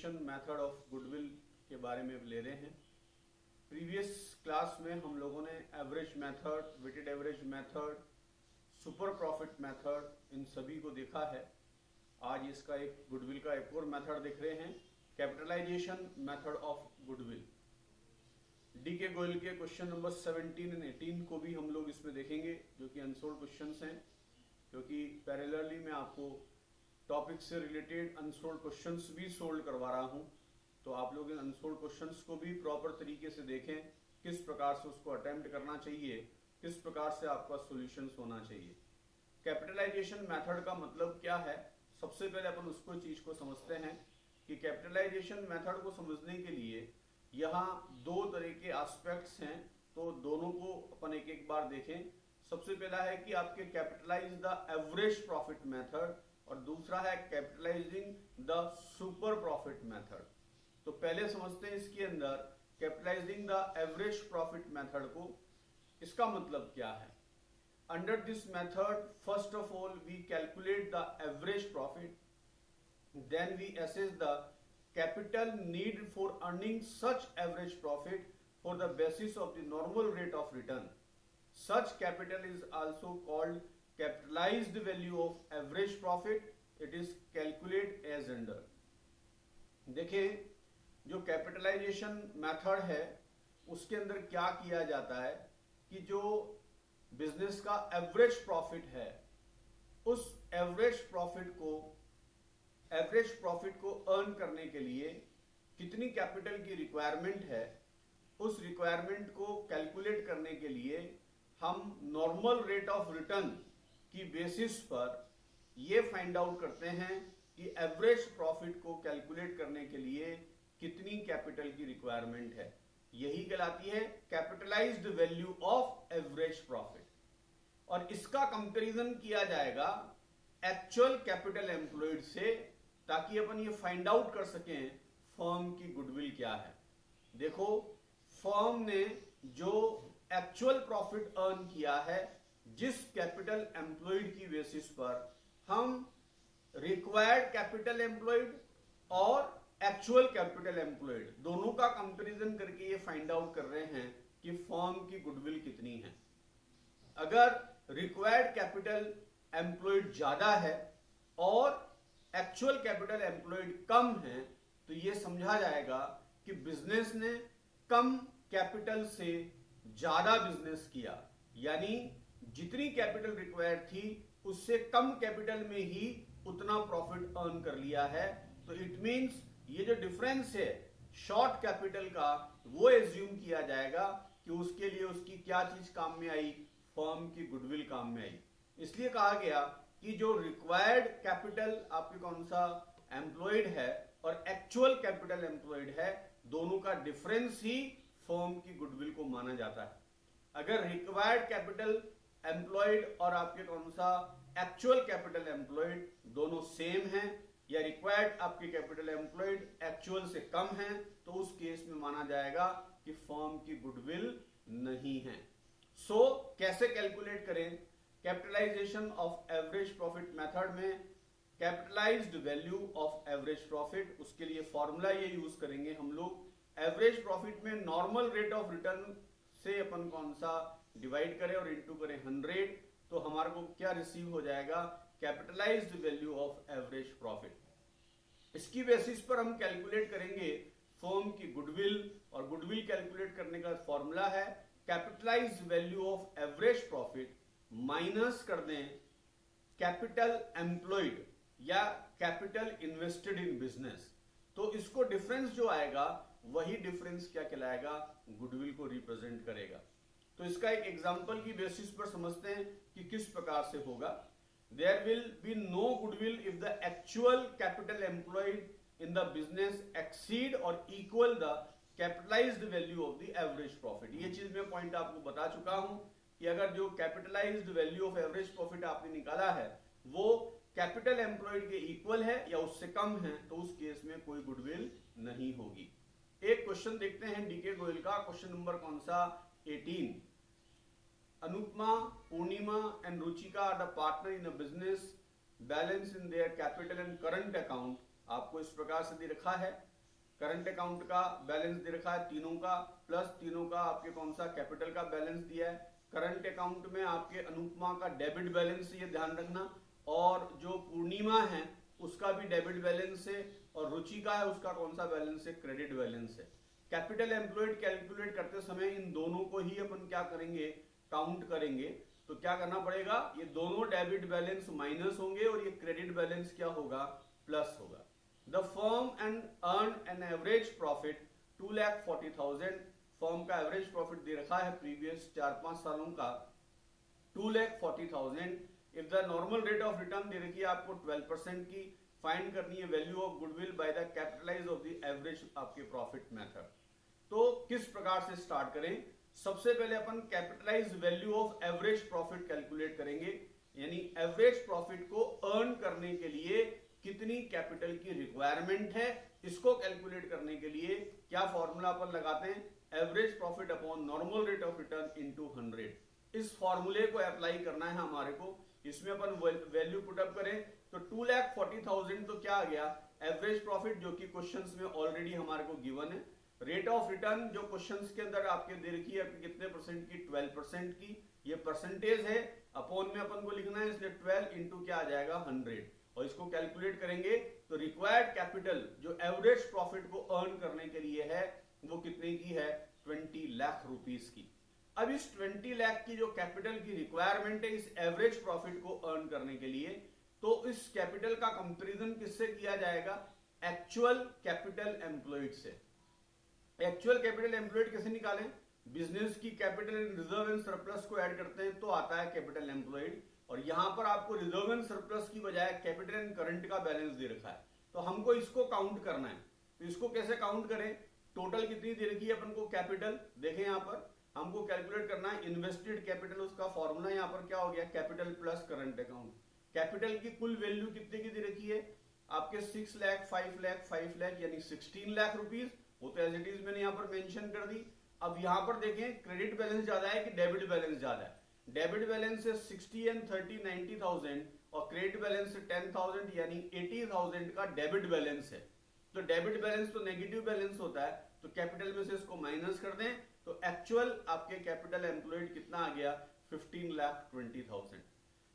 Capitalisation method of goodwill के बारे में ले रहे हैं। प्रीवियस क्लास में हम लोगों ने average method, weighted average method, super profit method, इन सभी को देखा है। आज इसका एक गुडविल का एक और मेथड देख रहे हैं, capitalization method of goodwill. D K Goyal के क्वेश्चन नंबर 17 और 18 को भी हम लोग इसमें देखेंगे, जो कि अनसोल्ड क्वेश्चंस हैं, क्योंकि पैरेलली मैं आपको टॉपिक से रिलेटेड अनसोल्ड क्वेश्चंस भी सोल्व करवा रहा हूं। तो आप लोग इन अनसोल्ड क्वेश्चंस को भी प्रॉपर तरीके से देखें, किस प्रकार से उसको अटेम्प्ट करना चाहिए, किस प्रकार से आपका सॉल्यूशंस होना चाहिए। कैपिटलाइजेशन मेथड का मतलब क्या है, सबसे पहले अपन उसको चीज को समझते हैं कि कैपिटलाइजेशन मेथड को समझने के लिए यहाँ दो तरह के एस्पेक्ट्स हैं, तो दोनों को अपन एक एक बार देखें। सबसे पहला है कि आपके capitalize the average profit method और दूसरा है capitalizing the super profit method. तो पहले समझते हैं इसके अंदर capitalizing the average profit method को। इसका मतलब क्या है? Under this method first of all we calculate the average profit, then we assess the capital need for earning such average profit for the basis of the normal rate of return. Such capital is also called capitalized value of average profit. It is calculated as under. देखिए, जो capitalisation method है उसके अंदर क्या किया जाता है कि जो बिजनेस का एवरेज प्रॉफिट है, उस एवरेज प्रॉफिट को अर्न करने के लिए कितनी कैपिटल की रिक्वायरमेंट है, उस रिक्वायरमेंट को कैलकुलेट करने के लिए हम नॉर्मल रेट ऑफ रिटर्न की बेसिस पर ये फाइंड आउट करते हैं कि एवरेज प्रॉफिट को कैलकुलेट करने के लिए कितनी कैपिटल की रिक्वायरमेंट है। यही कहलाती है capitalised value of average profit. और इसका कंपैरिजन किया जाएगा एक्चुअल कैपिटल एम्प्लॉयड से, ताकि अपन ये फाइंड आउट कर सकें फर्म की गुडविल क्या है। देखो, फर्म ने जो एक्चुअल प्रॉफिट अर्न किया है, जिस कैपिटल एम्प्लॉयड की बेसिस पर हम रिक्वायर्ड कैपिटल एम्प्लॉयड और एक्चुअल कैपिटल एम्प्लॉयड दोनों का कंपैरिजन करके ये फाइंड आउट कर रहे हैं कि फर्म की गुडविल कितनी है। अगर रिक्वायर्ड कैपिटल एम्प्लॉयड ज्यादा है और एक्चुअल कैपिटल एम्प्लॉयड कम है, तो यह समझा जाएगा कि बिजनेस ने कम कैपिटल से ज्यादा बिजनेस किया, यानी जितनी कैपिटल रिक्वायर्ड थी उससे कम कैपिटल में ही उतना प्रॉफिट अर्न कर लिया है। तो इट मींस ये जो डिफरेंस है शॉर्ट कैपिटल का, वो एज्यूम किया जाएगा कि उसके लिए उसकी क्या चीज काम में आई, फर्म की गुडविल काम में आई। इसलिए कहा गया कि जो रिक्वायर्ड कैपिटल आपके कौन सा एम्प्लॉयड है और एक्चुअल कैपिटल एम्प्लॉयड है, दोनों का डिफरेंस ही फर्म की गुडविल को माना जाता है। अगर रिक्वायर्ड कैपिटल एम्प्लॉयड और आपके कौन सा एक्चुअल कैपिटल एम्प्लॉयड दोनों सेम हैं, या रिक्वायर्ड आपके कैपिटल एम्प्लॉयड एक्चुअल से कम है, तो उस केस में माना जाएगा कि फर्म की गुडविल नहीं है। सो कैसे कैलकुलेट करें capitalisation of average profit method में capitalised value of average profit? उसके लिए फॉर्मूला ये यूज करेंगे हम लोग। एवरेज प्रॉफिट में नॉर्मल रेट ऑफ रिटर्न से अपन कौन सा डिवाइड करें और इनटू करें 100, तो हमारे को क्या रिसीव हो जाएगा, capitalised value of average profit. इसकी बेसिस पर हम कैलकुलेट करेंगे फर्म की गुडविल, और गुडविल कैलकुलेट करने का फॉर्मूला है capitalised value of average profit minus कर दें कैपिटल एम्प्लॉयड या कैपिटल इन्वेस्टेड इन बिजनेस। तो इसको डिफरेंस जो आएगा वही डिफरेंस क्या कहलाएगा, गुडविल को रिप्रेजेंट करेगा। तो इसका एक एग्जांपल की बेसिस पर समझते हैं कि किस प्रकार से होगा। There will be no goodwill if the actual capital employed in the business exceed or equal the capitalised value of the average profit. ये चीज मैं पॉइंट आपको बता चुका हूं कि अगर जो capitalised value of average profit आपने निकाला है वो कैपिटल एम्प्लॉयड के इक्वल है या उससे कम है, तो उस केस में कोई गुडविल नहीं होगी। एक क्वेश्चन देखते हैं डीके गोयल का, क्वेश्चन नंबर कौन सा, 18। Anupama, Purnima and Ruchika are the partner in a business, balance in their capital and current account आपको इस प्रकार से दे रखा है करंट अकाउंट का बैलेंस दे रखा है तीनों का, प्लस तीनों का आपके कौन सा कैपिटल का बैलेंस दिया है। करंट अकाउंट में आपके अनुपमा का डेबिट बैलेंस, ये ध्यान रखना, और जो पूर्णिमा है उसका भी डेबिट बैलेंस है, और रुचि का है उसका कौन सा बैलेंस है, क्रेडिट बैलेंस है। कैपिटल एम्प्लॉयड कैलकुलेट करते समय इन दोनों को ही अपन क्या करेंगे, काउंट करेंगे। तो क्या करना पड़ेगा, ये दोनों डेबिट बैलेंस माइनस होंगे और ये क्रेडिट बैलेंस क्या होगा, प्लस होगा। The firm and earn an average profit 2,40,000। Firm का एवरेज प्रॉफिट दे रखा है प्रीवियस 4-5 सालों का 2,40,000। If the normal rate of return दे रखी है आपको 12% की। फाइंड करनी है value of goodwill by the capitalise of the average आपके प्रॉफिट मेथड। तो किस प्रकार से स्टार्ट करें, सबसे पहले अपन capitalise value of average profit calculate करेंगे, यानी एवरेज प्रॉफिट को अर्न करने के लिए कितनी कैपिटल की रिक्वायरमेंट है, इसको कैलकुलेट करने के लिए क्या फॉर्मूला अपन लगाते हैं, average profit upon normal rate of return into 100। इस फॉर्मूले को अप्लाई करना है हमारे को। इसमें अपन वैल्यू पुटअप करें तो 2,40,000 तो क्या आ गया, एवरेज प्रॉफिट, जो कि क्वेश्चंस में ऑलरेडी हमारे को गिवन है। रेट ऑफ रिटर्न जो क्वेश्चंस के अंदर आपके दे रखी है कितने परसेंट की, 12% की, ये परसेंटेज है, अपॉन में अपन को लिखना है, इसलिए 12 इंटू क्या आ जाएगा 100, और इसको कैलकुलेट करेंगे तो रिक्वायर्ड कैपिटल जो एवरेज प्रॉफिट को अर्न करने के लिए है वो कितने की है, 20 लाख रुपीस की। अब इस 20 लाख की जो कैपिटल की रिक्वायरमेंट है इस एवरेज प्रॉफिट को अर्न करने के लिए, तो इस कैपिटल का कंपैरिजन किससे किया जाएगा, एक्चुअल कैपिटल एम्प्लॉयड से। एक्चुअल कैपिटल एम्प्लॉयड कैसे निकालें, बिजनेस की capital in reserve and surplus को ऐड करते हैं तो आता है कैपिटल एम्प्लॉयड, और यहां पर आपको रिजर्व एंड सरप्लस की बजाय कैपिटल एंड करंट का बैलेंस दे रखा है, तो हमको इसको काउंट करना है। तो इसको कैसे काउंट करें, टोटल कितनी दे रखी है अपन को कैपिटल, देखें यहां पर हमको कैलकुलेट करना है इन्वेस्टेड कैपिटल, उसका फॉर्मूला यहां पर क्या हो गया, capital plus current account. Capital की कुल वैल्यू कितने की दे रखी है आपके 6 लाख 5 लाख 5 लाख यानी 16 लाख रुपीस, वो तो एज इट इज मैंने यहां पर मेंशन कर दी। अब यहां पर देखें क्रेडिट बैलेंस ज्यादा है कि डेबिट बैलेंस ज्यादा है, डेबिट बैलेंस है 60 एंड 30 90,000 और क्रेडिट बैलेंस 10,000 यानी 80,000 का डेबिट बैलेंस है। तो डेबिट बैलेंस तो नेगेटिव बैलेंस होता है, तो कैपिटल में से इसको माइनस कर दें तो एक्चुअल आपके कैपिटल एम्प्लॉयड कितना आ गया, 15,20,000।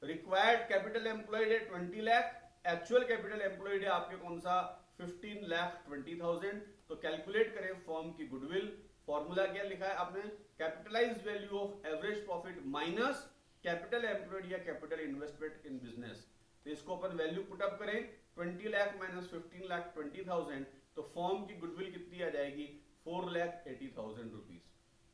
रिक्वायर्ड कैपिटल एम्प्लॉयड है 20 लाख, एक्चुअल कैपिटल एम्प्लॉयड है आपके कौन सा, 15,20,000। तो कैलकुलेट करें फर्म की गुडविल। फॉर्मूला क्या लिखा है आपने, capitalize value of average profit minus capital employed या कैपिटल इन्वेस्टमेंट इन बिजनेस। तो इसको अपन वैल्यू पुटअप करें, 20 लाख माइनस 15,20,000, तो फर्म की गुडविल कितनी आ जाएगी, 4,80,000 रुपीज।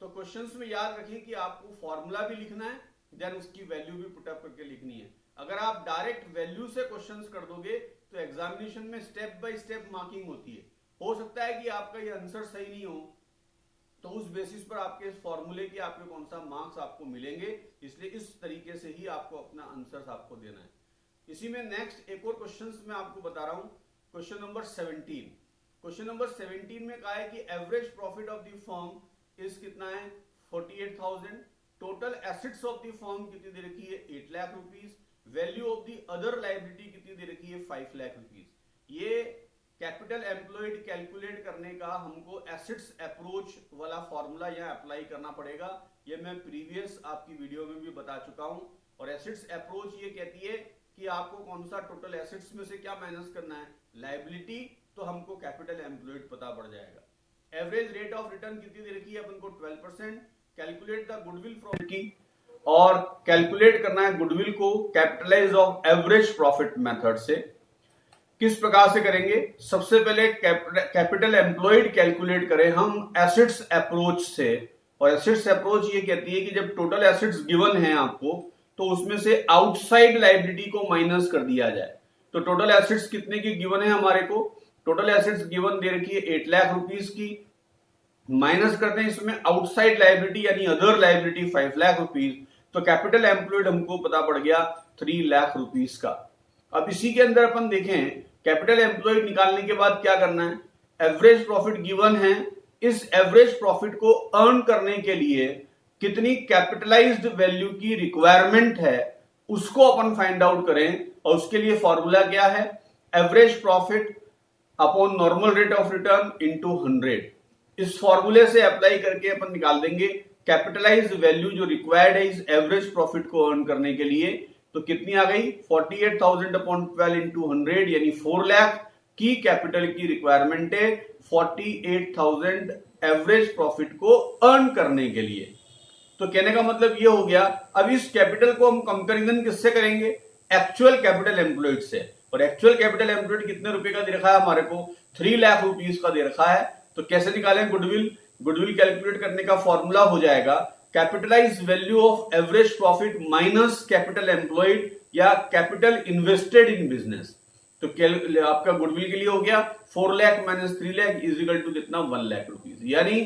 तो क्वेश्चंस में याद रखिए कि आपको फॉर्मूला भी लिखना है, देन उसकी वैल्यू भी पुटअप करके लिखनी है। अगर आप डायरेक्ट वैल्यू से क्वेश्चंस कर दोगे तो एग्जामिनेशन में स्टेप बाय स्टेप मार्किंग होती है, हो सकता है कि आपका ये आंसर सही नहीं हो, तो उस बेसिस पर आपके इस फॉर्मूले की आपके कौन सा मार्क्स आपको मिलेंगे, इसलिए इस तरीके से ही आपको अपना आंसर आपको देना है। इसी में नेक्स्ट एक और क्वेश्चन मैं आपको बता रहा हूं, क्वेश्चन नंबर 17। क्वेश्चन नंबर 17 में कहा है कि average profit of the firm is कितना है, 48,000। Total assets of the firm कितनी दे रखी है, 8 lakh rupees. Value of the other liability कितनी दे रखी है, 5 लाख रुपीज। ये कैपिटल एम्प्लॉयड कैलकुलेट करने का हमको एसेट्स अप्रोच वाला फॉर्मूला यहाँ अप्लाई करना पड़ेगा। ये मैं प्रीवियस आपकी वीडियो में भी बता चुका हूं। और एसेट्स अप्रोच ये कहती है कि आपको कौन सा टोटल एसेट्स में से क्या माइनस करना है, लायबिलिटी, तो हमको कैपिटल एम्प्लॉयड पता पड़ जाएगा। एवरेज रेट ऑफ रिटर्न कितनी दे रखी है अपन को, 12%। कैलकुलेट द गुडविल फ्रॉम की, और कैलकुलेट करना है गुडविल को capitalize of average profit method से। किस प्रकार से करेंगे, सबसे पहले कैपिटल एम्प्लॉयड कैलकुलेट करें हम एसेट्स अप्रोच से। और एसेट्स अप्रोच ये कहती है कि जब टोटल एसेट्स गिवन है आपको, तो उसमें से आउटसाइड लायबिलिटी को माइनस कर दिया जाए। तो टोटल एसेट्स कितने की गिवन है हमारे को, टोटल एसेट्स गिवन दे रखी है 8 लाख रुपीस की, माइनस करते हैं इसमें आउटसाइड लायबिलिटी यानी अदर लायबिलिटी 5 लाख रुपीस, तो कैपिटल एम्प्लॉयड हमको पता पड़ गया 3 लाख रुपीस का। अब इसी के अंदर अपन देखें कैपिटल एम्प्लॉयड निकालने के बाद क्या करना है, एवरेज प्रॉफिट गिवन है, इस एवरेज प्रॉफिट को अर्न करने के लिए कितनी कैपिटलाइज्ड वैल्यू की रिक्वायरमेंट है उसको अपन फाइंड आउट करें। और उसके लिए फॉर्मूला क्या है, average profit upon normal rate of return into 100। इस फॉर्मूले से अप्लाई करके अपन निकाल देंगे कैपिटलाइज वैल्यू जो रिक्वायर्ड है इस एवरेज प्रॉफिट को अर्न करने के लिए। तो कितनी आ गई 48,000 अपॉन 12 इंटू 100 यानी 4 लाख की कैपिटल की रिक्वायरमेंट है 48,000 एवरेज प्रॉफिट को अर्न करने के लिए। तो कहने का मतलब ये हो गया, अब इस कैपिटल को हम कंपैरिजन किससे करेंगे, एक्चुअल कैपिटल एम्प्लॉयड से। और एक्चुअल कैपिटल एम्प्लॉयड कितने रुपए का दे रखा है हमारे को, 3 लाख रुपीस का दे रखा है। तो कैसे निकालें गुडविल, गुडविल कैलकुलेट करने का फॉर्मूला हो जाएगा capitalize value of average profit minus capital employed या कैपिटल इन्वेस्टेड इन बिजनेस। तो आपका गुडविल के लिए हो गया 4 lakh minus 3 lakh is equal to कितना 1 लाख रुपीस, यानी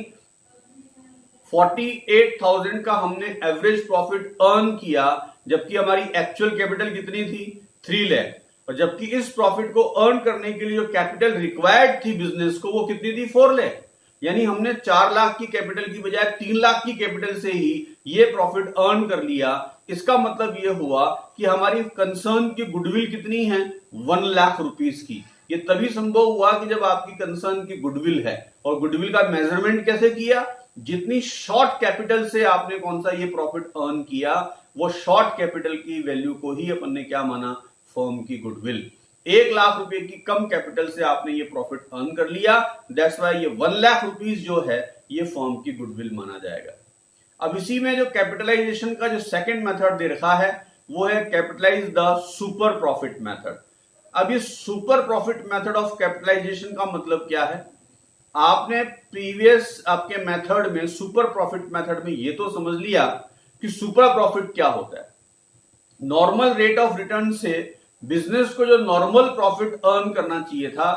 48,000 का हमने एवरेज प्रॉफिट अर्न किया, जबकि हमारी एक्चुअल कैपिटल कितनी थी 3 लाख, और जबकि इस प्रॉफिट को अर्न करने के लिए जो कैपिटल रिक्वायर्ड थी बिजनेस को वो कितनी थी 4 लाख। यानी हमने 4 लाख की कैपिटल की बजाय 3 लाख की कैपिटल से ही ये प्रॉफिट अर्न कर लिया। इसका मतलब ये हुआ कि हमारी कंसर्न की गुडविल कितनी है 1 लाख रुपीस की। ये तभी संभव हुआ कि जब आपकी कंसर्न की गुडविल है। और गुडविल का मेजरमेंट कैसे किया, जितनी शॉर्ट कैपिटल से आपने कौन सा ये प्रॉफिट अर्न किया वो शॉर्ट कैपिटल की वैल्यू को ही अपन ने क्या माना फर्म की गुडविल। 1 लाख रुपए की कम कैपिटल से आपने ये प्रॉफिट अर्न कर लिया, दैट्स वाई ये 1 लाख रुपीस जो है ये फर्म की गुडविल माना जाएगा। अब इसी में जो कैपिटलाइजेशन का जो सेकंड मेथड दे रखा है वो है capitalize the super profit method. अब इस super profit method of capitalization का मतलब क्या है, आपने प्रीवियस आपके मेथड में सुपर प्रॉफिट मेथड में ये तो समझ लिया कि सुपर प्रॉफिट क्या होता है। नॉर्मल रेट ऑफ रिटर्न से बिजनेस को जो नॉर्मल प्रॉफिट अर्न करना चाहिए था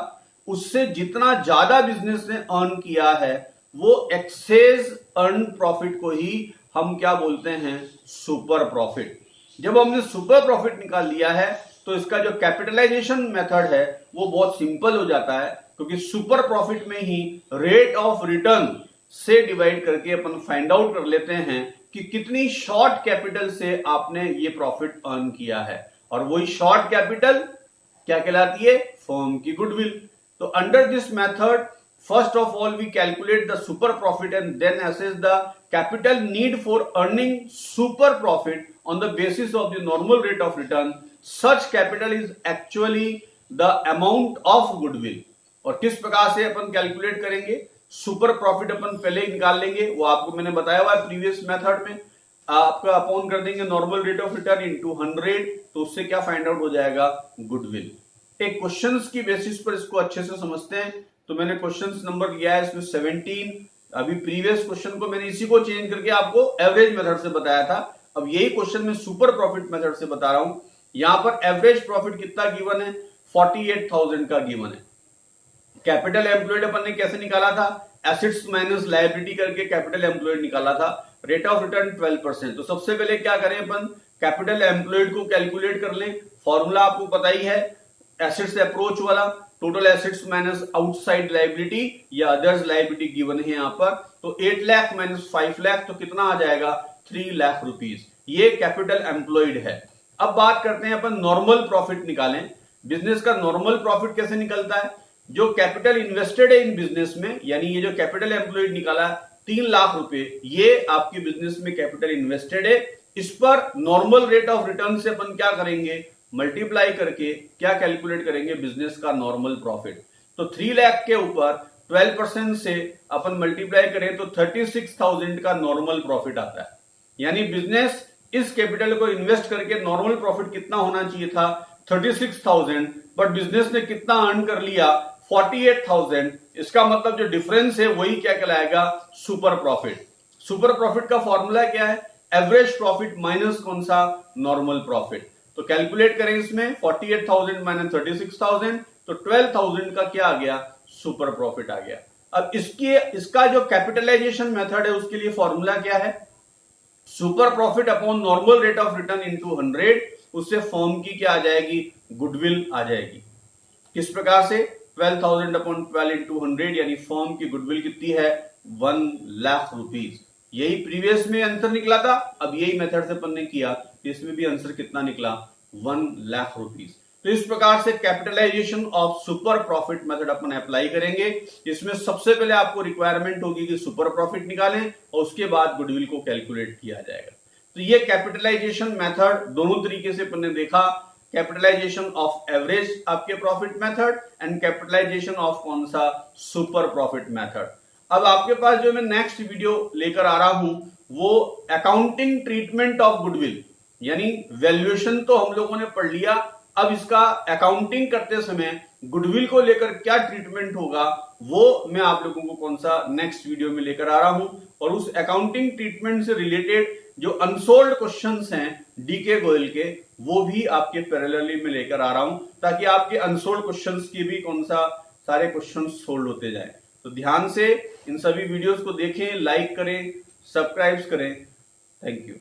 उससे जितना ज्यादा बिजनेस ने अर्न किया है वो एक्सेस अर्न प्रॉफिट को ही हम क्या बोलते हैं सुपर प्रॉफिट। जब हमने सुपर प्रॉफिट निकाल लिया है तो इसका जो कैपिटलाइजेशन मेथड है वो बहुत सिंपल हो जाता है, क्योंकि सुपर प्रॉफिट में ही रेट ऑफ रिटर्न से डिवाइड करके अपन फाइंड आउट कर लेते हैं कि कितनी शॉर्ट कैपिटल से आपने ये प्रॉफिट अर्न किया है। और वही शॉर्ट कैपिटल क्या कहलाती है फर्म की गुडविल। तो under this method first of all we calculate the super profit and then assess the capital need for earning super profit on the basis of the normal rate of return. Such capital is actually the amount of goodwill. और किस प्रकार से अपन calculate करेंगे, super profit अपन पहले ही निकाल लेंगे, वो आपको मैंने बताया हुआ है प्रीवियस मेथड में। आपका अपॉन कर देंगे normal rate of return into 100, तो उससे क्या फाइंड आउट हो जाएगा गुडविल। एक क्वेश्चंस की बेसिस पर इसको अच्छे से समझते हैं। तो मैंने क्वेश्चंस नंबर लिया है इसमें 17। अभी प्रीवियस क्वेश्चन को मैंने इसी को चेंज करके आपको एवरेज मेथड से बताया था, अब यही क्वेश्चन में सुपर प्रॉफिट मेथड से बता रहा हूं। यहां पर एवरेज प्रॉफिट कितना गिवन है 48,000 का गिवन है। कैपिटल एम्प्लॉयड अपन ने कैसे निकाला था, एसेट्स माइनस लायबिलिटी करके कैपिटल एम्प्लॉयड निकाला था। Rate of return 12%। तो सबसे पहले क्या करें अपन कैपिटल एम्प्लॉयड को कैलकुलेट कर लें। फॉर्मूला आपको पता ही है एसेट्स अप्रोच वाला, total assets minus outside liability या अदर्स लायबिलिटी गिवन है यहाँ पर। तो 8 लाख माइनस 5 लाख तो कितना आ जाएगा 3 लाख रुपीस। ये कैपिटल एम्प्लॉयड है। अब बात करते हैं अपन नॉर्मल प्रॉफिट निकालें। बिजनेस का नॉर्मल प्रॉफिट कैसे निकलता है, जो कैपिटल इन्वेस्टेड है इन बिजनेस में, यानी ये जो कैपिटल एम्प्लॉयड निकाला 3 लाख रुपए, ये आपकी बिजनेस में कैपिटल इन्वेस्टेड है। इस पर नॉर्मल रेट ऑफ रिटर्न से अपन क्या करेंगे मल्टीप्लाई करके क्या कैलकुलेट करेंगे बिजनेस का नॉर्मल प्रॉफिट। तो 3 लाख के ऊपर 12% से अपन मल्टीप्लाई करें तो 36,000 का नॉर्मल प्रॉफिट आता है। यानी बिजनेस इस कैपिटल को इन्वेस्ट करके नॉर्मल प्रॉफिट कितना होना चाहिए था 36,000, बट बिजनेस ने कितना अर्न कर लिया 48,000। इसका मतलब जो डिफरेंस है वही क्या कहलाएगा सुपर प्रॉफिट। सुपर प्रॉफिट का फॉर्मूला क्या है, एवरेज प्रॉफिट माइनस कौन सा नॉर्मल प्रॉफिट। तो कैलकुलेट करें इसमें 48,000 माइनस 36,000, तो 12,000 का क्या आ गया सुपर प्रॉफिट आ गया। अब इसका जो कैपिटलाइजेशन मेथड है उसके लिए फॉर्मूला क्या है, super profit upon normal rate of return into 100। उससे फर्म की क्या आ जाएगी गुडविल आ जाएगी। किस प्रकार से 12,000 अपॉन 12 इंटू 100, यानी फर्म की गुडविल कितनी है 1 लाख रुपीस। यही प्रीवियस में आंसर निकला था, अब यही मेथड से अपन ने किया, इसमें भी आंसर कितना निकला 1 लाख रुपीस। तो इस प्रकार से capitalization of super profit method अपन अप्लाई करेंगे। इसमें सबसे पहले आपको रिक्वायरमेंट होगी कि सुपर प्रॉफिट निकालें और उसके बाद गुडविल को कैलकुलेट किया जाएगा। तो ये कैपिटलाइजेशन मेथड दोनों तरीके से अपन ने देखा, कैपिटलाइजेशन ऑफ एवरेज आपके profit method and capitalization of कौन सा, सुपर प्रॉफिट मेथड। अब आपके पास जो मैं नेक्स्ट वीडियो लेकर आ रहा हूं वो अकाउंटिंग ट्रीटमेंट ऑफ गुडविल, यानी वैल्यूएशन तो हम लोगों ने पढ़ लिया, अब इसका अकाउंटिंग करते समय गुडविल को लेकर क्या ट्रीटमेंट होगा वो मैं आप लोगों को कौन सा नेक्स्ट वीडियो में लेकर आ रहा हूं। और उस अकाउंटिंग ट्रीटमेंट से रिलेटेड जो अनसोल्ड क्वेश्चंस हैं डीके गोयल के, वो भी आपके पैरेलली में लेकर आ रहा हूं, ताकि आपके अनसोल्ड क्वेश्चंस की भी कौन सा सारे क्वेश्चंस सोल्व होते जाए। तो ध्यान से इन सभी वीडियोस को देखें, लाइक करें, सब्सक्राइब करें। Thank you.